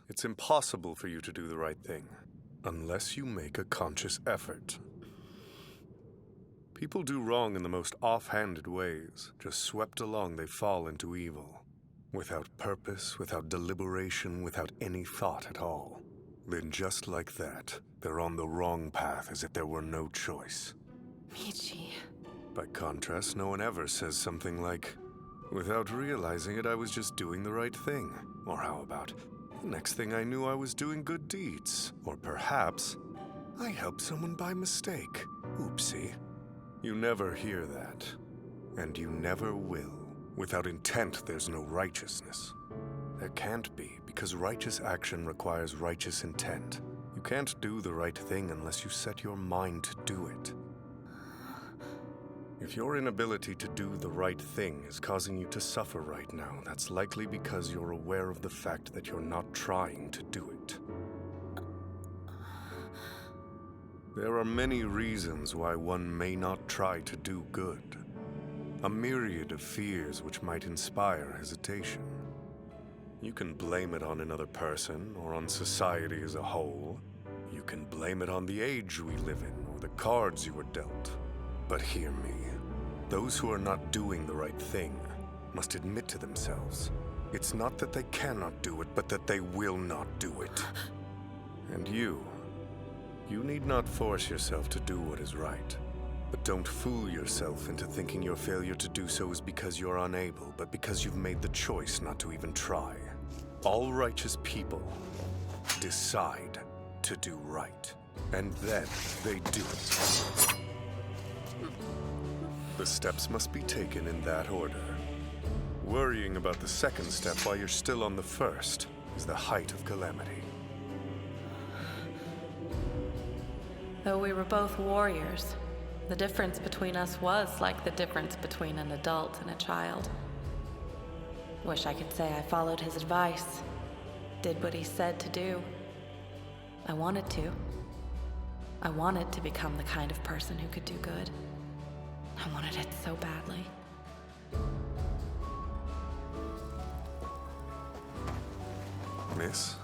It's impossible for you to do the right thing, unless you make a conscious effort. People do wrong in the most offhanded ways. Just swept along, they fall into evil. Without purpose, without deliberation, without any thought at all. Then just like that, they're on the wrong path as if there were no choice. Michi. By contrast, no one ever says something like, "Without realizing it, I was just doing the right thing." Or how about, "The next thing I knew, I was doing good deeds." Or perhaps, "I helped someone by mistake. Oopsie." You never hear that. And you never will. Without intent, there's no righteousness. There can't be, because righteous action requires righteous intent. You can't do the right thing unless you set your mind to do it. If your inability to do the right thing is causing you to suffer right now, that's likely because you're aware of the fact that you're not trying to do it. There are many reasons why one may not try to do good. A myriad of fears which might inspire hesitation. You can blame it on another person or on society as a whole. You can blame it on the age we live in or the cards you were dealt. But hear me. Those who are not doing the right thing must admit to themselves. It's not that they cannot do it, but that they will not do it. And you need not force yourself to do what is right. But don't fool yourself into thinking your failure to do so is because you're unable, but because you've made the choice not to even try. All righteous people decide to do right, and then they do it. The steps must be taken in that order. Worrying about the second step while you're still on the first is the height of calamity. Though we were both warriors, the difference between us was like the difference between an adult and a child. Wish I could say I followed his advice, did what he said to do. I wanted to. I wanted to become the kind of person who could do good. I wanted it so badly. Miss,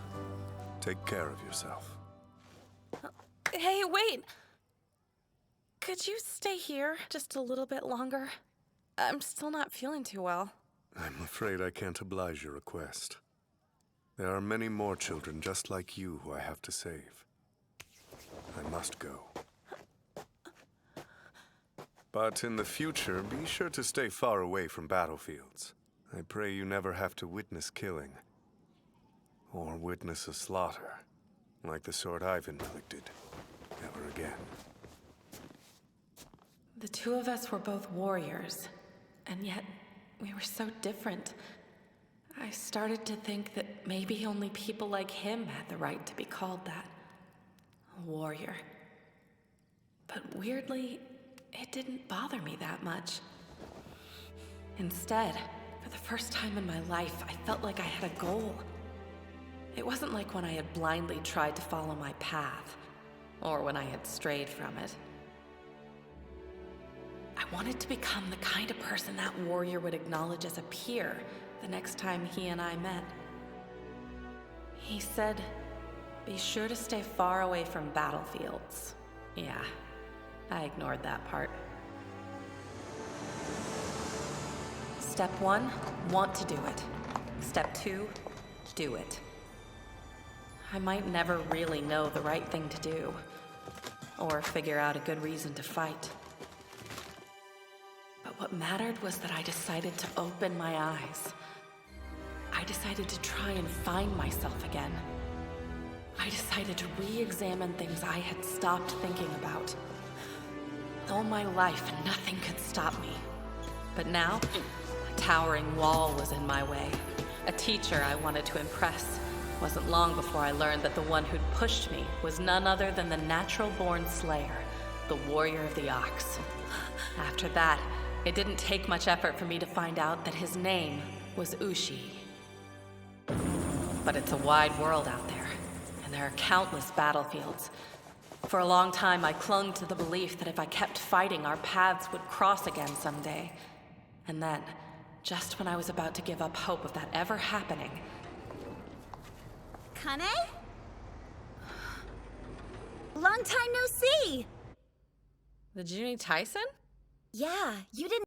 take care of yourself. Hey, wait! Could you stay here just a little bit longer? I'm still not feeling too well. I'm afraid I can't oblige your request. There are many more children just like you who I have to save. I must go. But in the future, be sure to stay far away from battlefields. I pray you never have to witness killing. Or witness a slaughter, like the sort I've inflicted. Never again. The two of us were both warriors, and yet we were so different. I started to think that maybe only people like him had the right to be called that. A warrior. But weirdly, it didn't bother me that much. Instead, for the first time in my life, I felt like I had a goal. It wasn't like when I had blindly tried to follow my path, or when I had strayed from it. I wanted to become the kind of person that warrior would acknowledge as a peer the next time he and I met. He said, "Be sure to stay far away from battlefields." Yeah, I ignored that part. Step 1, want to do it. Step 2, do it. I might never really know the right thing to do, or figure out a good reason to fight. But what mattered was that I decided to open my eyes. I decided to try and find myself again. I decided to re-examine things I had stopped thinking about. All my life, nothing could stop me. But now, a towering wall was in my way. A teacher I wanted to impress. Wasn't long before I learned that the one who'd pushed me was none other than the natural-born slayer, the warrior of the ox. After that, it didn't take much effort for me to find out that his name was Ushi. But it's a wide world out there, and there are countless battlefields. For a long time, I clung to the belief that if I kept fighting, our paths would cross again someday. And then, just when I was about to give up hope of that ever happening, Kane? Long time no see! The Junie Tyson? Yeah, you didn't